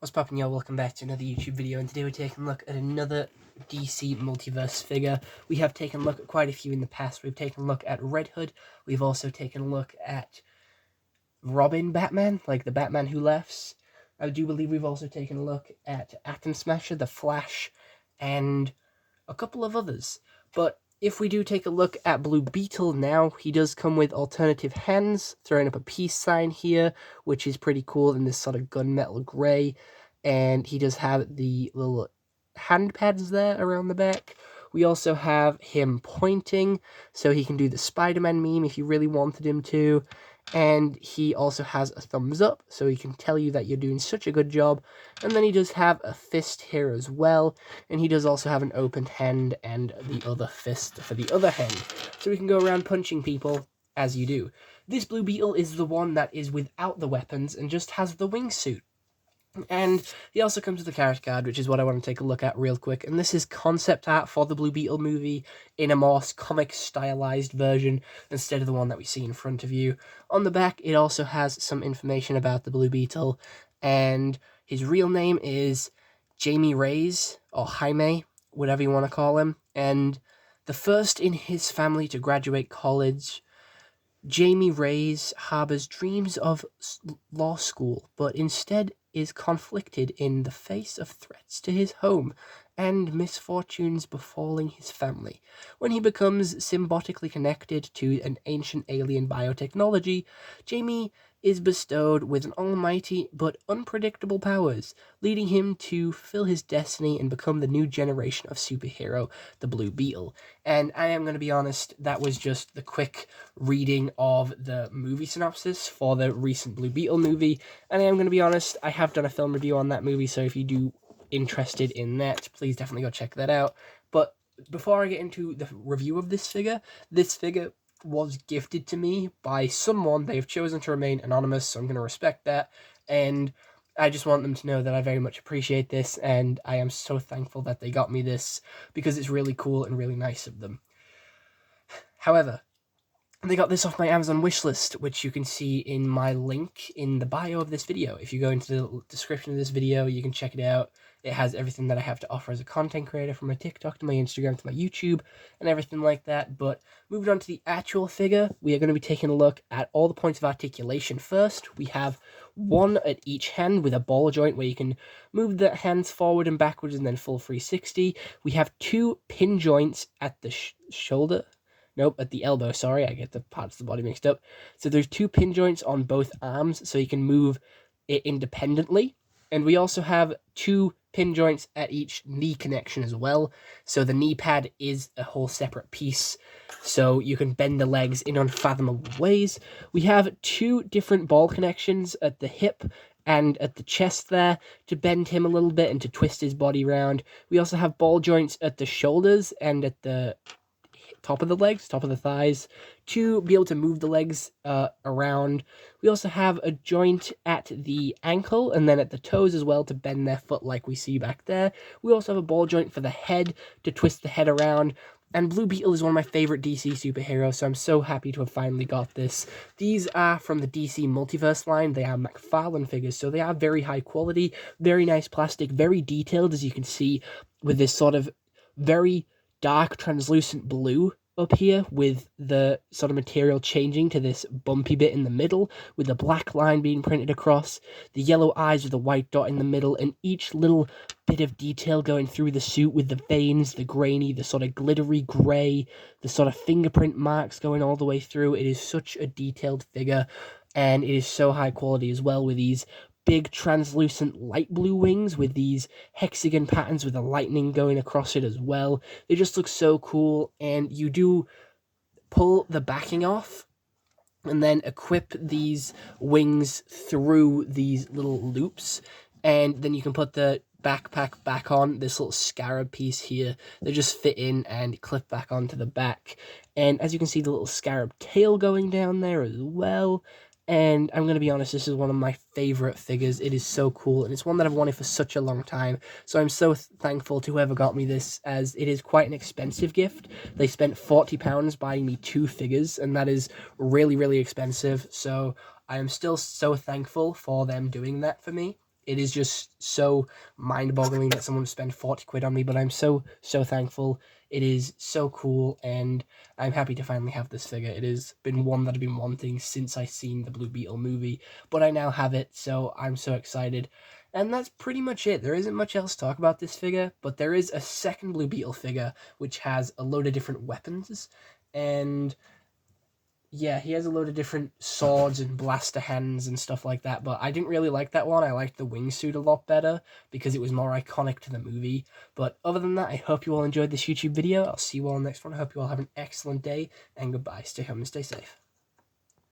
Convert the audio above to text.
What's poppin', y'all? Welcome back to another YouTube video, and today we're taking a look at another DC Multiverse figure. We have taken a look at quite a few in the past. We've taken a look at Red Hood. We've also taken a look at Robin Batman, like the Batman Who Laughs. I do believe we've also taken a look at Atom Smasher, the Flash, and a couple of others. But if we do take a look at Blue Beetle now, he does come with alternative hands, throwing up a peace sign here, which is pretty cool in this sort of gunmetal grey. And he does have the little hand pads there around the back. We also have him pointing, so he can do the Spider-Man meme if you really wanted him to. And he also has a thumbs up, so he can tell you that you're doing such a good job. And then he does have a fist here as well, and he does also have an open hand and the other fist for the other hand, so we can go around punching people as you do. This Blue Beetle is the one that is without the weapons and just has the wingsuit. And he also comes with a character card, which is what I want to take a look at real quick. And this is concept art for the Blue Beetle movie in a more comic stylized version instead of the one that we see in front of you. On the back, it also has some information about the Blue Beetle, and his real name is Jamie Reyes, or Jaime, whatever you want to call him. And the first in his family to graduate college, Jamie Reyes harbors dreams of law school, but instead is conflicted in the face of threats to his home and misfortunes befalling his family. When he becomes symbiotically connected to an ancient alien biotechnology, Jamie is bestowed with an almighty but unpredictable powers, leading him to fulfill his destiny and become the new generation of superhero, the Blue Beetle. And I am going to be honest, that was just the quick reading of the movie synopsis for the recent Blue Beetle movie. And I am going to be honest, I have done a film review on that movie, so if you do interested in that, please definitely go check that out. But before I get into the review of this figure was gifted to me by someone. They have chosen to remain anonymous, so I'm going to respect that. And I just want them to know that I very much appreciate this, and I am so thankful that they got me this, because it's really cool and really nice of them. However, they got this off my Amazon wishlist, which you can see in my link in the bio of this video. If you go into the description of this video, you can check it out. It has everything that I have to offer as a content creator, from my TikTok to my Instagram to my YouTube and everything like that. But moving on to the actual figure, we are going to be taking a look at all the points of articulation first. We have one at each hand with a ball joint where you can move the hands forward and backwards and then full 360. We have two pin joints at the shoulder. Nope, at the elbow, sorry, I get the parts of the body mixed up. So there's two pin joints on both arms, so you can move it independently. And we also have two pin joints at each knee connection as well. So the knee pad is a whole separate piece, so you can bend the legs in unfathomable ways. We have two different ball connections at the hip and at the chest there to bend him a little bit and to twist his body around. We also have ball joints at the shoulders and at the top of the legs, top of the thighs, to be able to move the legs around. We also have a joint at the ankle and then at the toes as well to bend their foot like we see back there. We also have a ball joint for the head to twist the head around. And Blue Beetle is one of my favorite DC superheroes, so I'm so happy to have finally got this. These are from the DC Multiverse line. They are McFarlane figures, so they are very high quality, very nice plastic, very detailed, as you can see, with this sort of very dark translucent blue up here, with the sort of material changing to this bumpy bit in the middle, with the black line being printed across, the yellow eyes with the white dot in the middle, and each little bit of detail going through the suit with the veins, the grainy, the sort of glittery grey, the sort of fingerprint marks going all the way through. It is such a detailed figure, and it is so high quality as well, with these big translucent light blue wings with these hexagon patterns with the lightning going across it as well. They just look so cool, and you do pull the backing off and then equip these wings through these little loops, and then you can put the backpack back on, this little scarab piece here. They just fit in and clip back onto the back, and as you can see, the little scarab tail going down there as well. And I'm going to be honest, this is one of my favorite figures. It is so cool, and it's one that I've wanted for such a long time. So I'm so thankful to whoever got me this, as it is quite an expensive gift. They spent £40 buying me two figures, and that is really, really expensive. So I am still so thankful for them doing that for me. it is just so mind-boggling that someone would spend 40 quid on me, but I'm so thankful. It is so cool, and I'm happy to finally have this figure. It has been one that I've been wanting since I seen the Blue Beetle movie, but I now have it, so I'm so excited. And that's pretty much it. There isn't much else to talk about this figure, but there is a second Blue Beetle figure which has a load of different weapons, and yeah, he has a load of different swords and blaster hands and stuff like that, but I didn't really like that one. I liked the wingsuit a lot better because it was more iconic to the movie. But other than that, I hope you all enjoyed this YouTube video. I'll see you all next one. I hope you all have an excellent day, and goodbye. Stay home and stay safe.